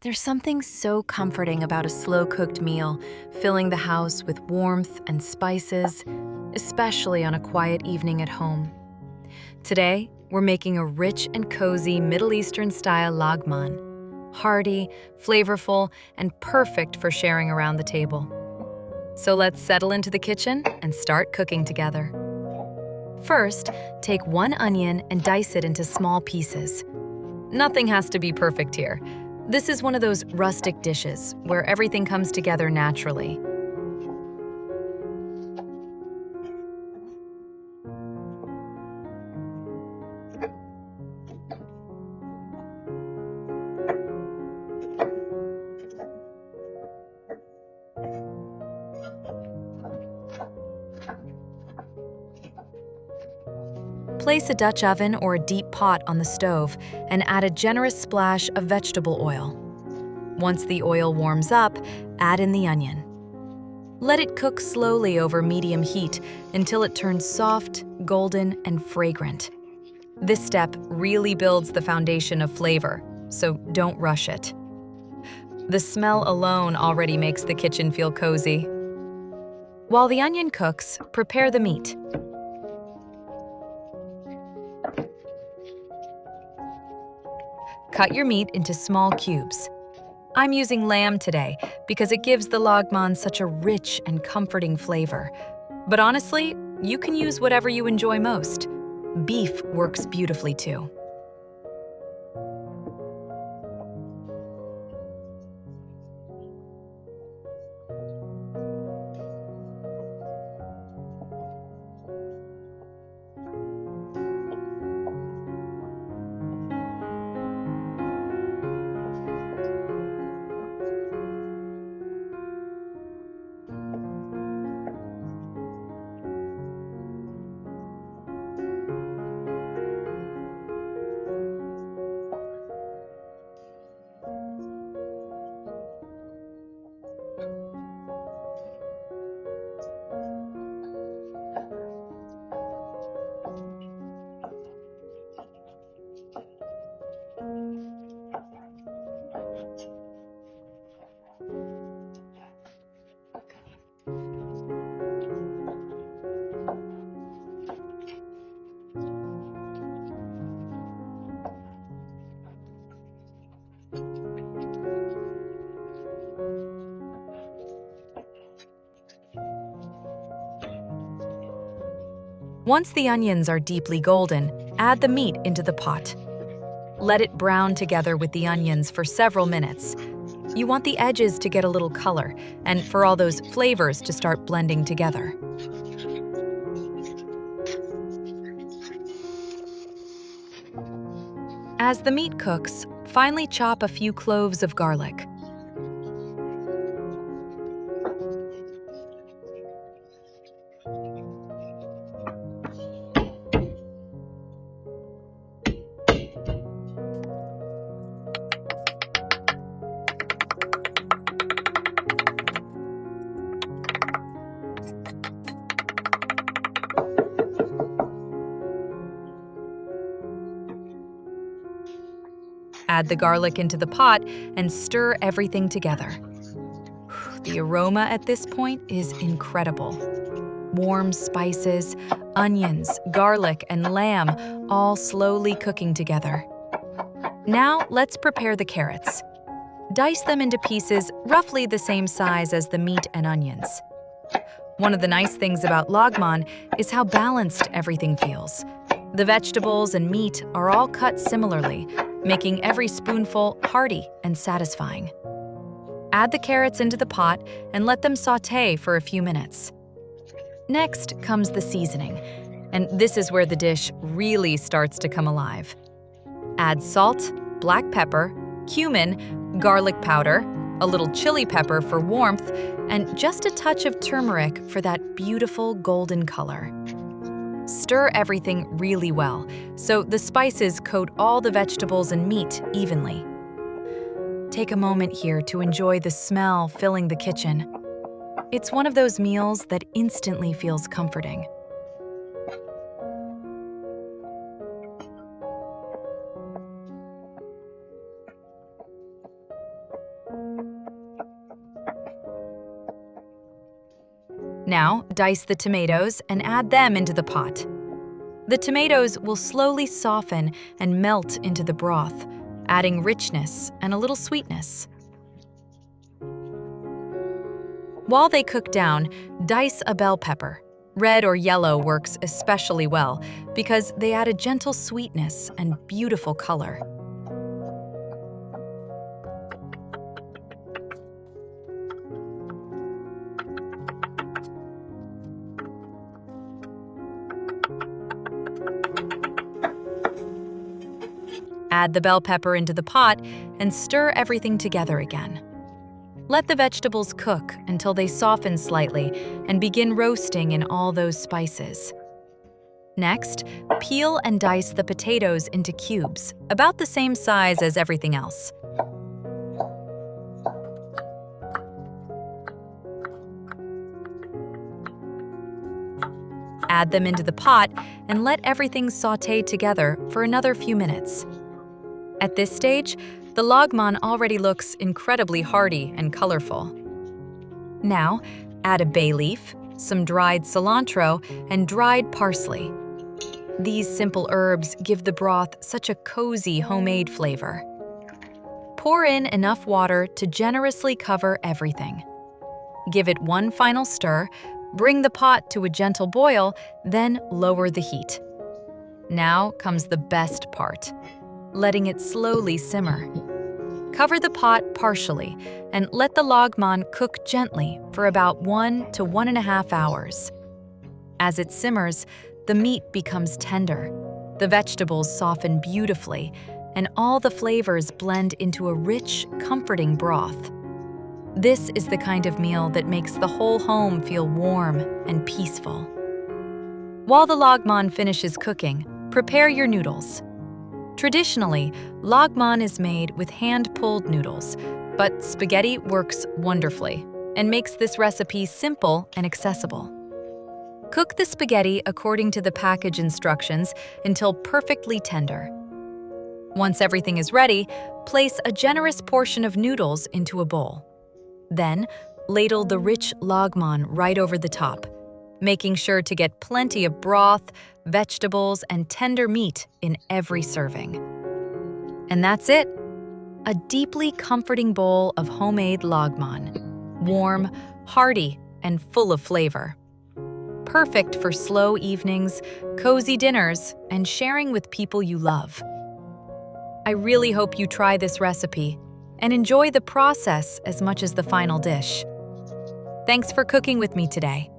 There's something so comforting about a slow-cooked meal, filling the house with warmth and spices, especially on a quiet evening at home. Today, we're making a rich and cozy Middle Eastern-style Lagman. Hearty, flavorful, and perfect for sharing around the table. So let's settle into the kitchen and start cooking together. First, take one onion and dice it into small pieces. Nothing has to be perfect here. This is one of those rustic dishes where everything comes together naturally. Place a Dutch oven or a deep pot on the stove and add a generous splash of vegetable oil. Once the oil warms up, add in the onion. Let it cook slowly over medium heat until it turns soft, golden, and fragrant. This step really builds the foundation of flavor, so don't rush it. The smell alone already makes the kitchen feel cozy. While the onion cooks, prepare the meat. Cut your meat into small cubes. I'm using lamb today because it gives the Lagman such a rich and comforting flavor. But honestly, you can use whatever you enjoy most. Beef works beautifully too. Once the onions are deeply golden, add the meat into the pot. Let it brown together with the onions for several minutes. You want the edges to get a little color and for all those flavors to start blending together. As the meat cooks, finely chop a few cloves of garlic. Add the garlic into the pot and stir everything together. The aroma at this point is incredible. Warm spices, onions, garlic, and lamb all slowly cooking together. Now let's prepare the carrots. Dice them into pieces roughly the same size as the meat and onions. One of the nice things about Lagman is how balanced everything feels. The vegetables and meat are all cut similarly, making every spoonful hearty and satisfying. Add the carrots into the pot and let them sauté for a few minutes. Next comes the seasoning, and this is where the dish really starts to come alive. Add salt, black pepper, cumin, garlic powder, a little chili pepper for warmth, and just a touch of turmeric for that beautiful golden color. Stir everything really well, so the spices coat all the vegetables and meat evenly. Take a moment here to enjoy the smell filling the kitchen. It's one of those meals that instantly feels comforting. Now, dice the tomatoes and add them into the pot. The tomatoes will slowly soften and melt into the broth, adding richness and a little sweetness. While they cook down, dice a bell pepper. Red or yellow works especially well because they add a gentle sweetness and beautiful color. Add the bell pepper into the pot and stir everything together again. Let the vegetables cook until they soften slightly and begin roasting in all those spices. Next, peel and dice the potatoes into cubes, about the same size as everything else. Add them into the pot and let everything sauté together for another few minutes. At this stage, the Lagman already looks incredibly hearty and colorful. Now, add a bay leaf, some dried cilantro, and dried parsley. These simple herbs give the broth such a cozy homemade flavor. Pour in enough water to generously cover everything. Give it one final stir, bring the pot to a gentle boil, then lower the heat. Now comes the best part, letting it slowly simmer. Cover the pot partially and let the Lagman cook gently for about 1 to 1.5 hours. As it simmers, the meat becomes tender, the vegetables soften beautifully, and all the flavors blend into a rich, comforting broth. This is the kind of meal that makes the whole home feel warm and peaceful. While the Lagman finishes cooking, prepare your noodles. Traditionally, Lagman is made with hand-pulled noodles, but spaghetti works wonderfully and makes this recipe simple and accessible. Cook the spaghetti according to the package instructions until perfectly tender. Once everything is ready, place a generous portion of noodles into a bowl. Then, ladle the rich Lagman right over the top, making sure to get plenty of broth, vegetables, and tender meat in every serving. And that's it! A deeply comforting bowl of homemade Lagman. Warm, hearty, and full of flavor. Perfect for slow evenings, cozy dinners, and sharing with people you love. I really hope you try this recipe and enjoy the process as much as the final dish. Thanks for cooking with me today.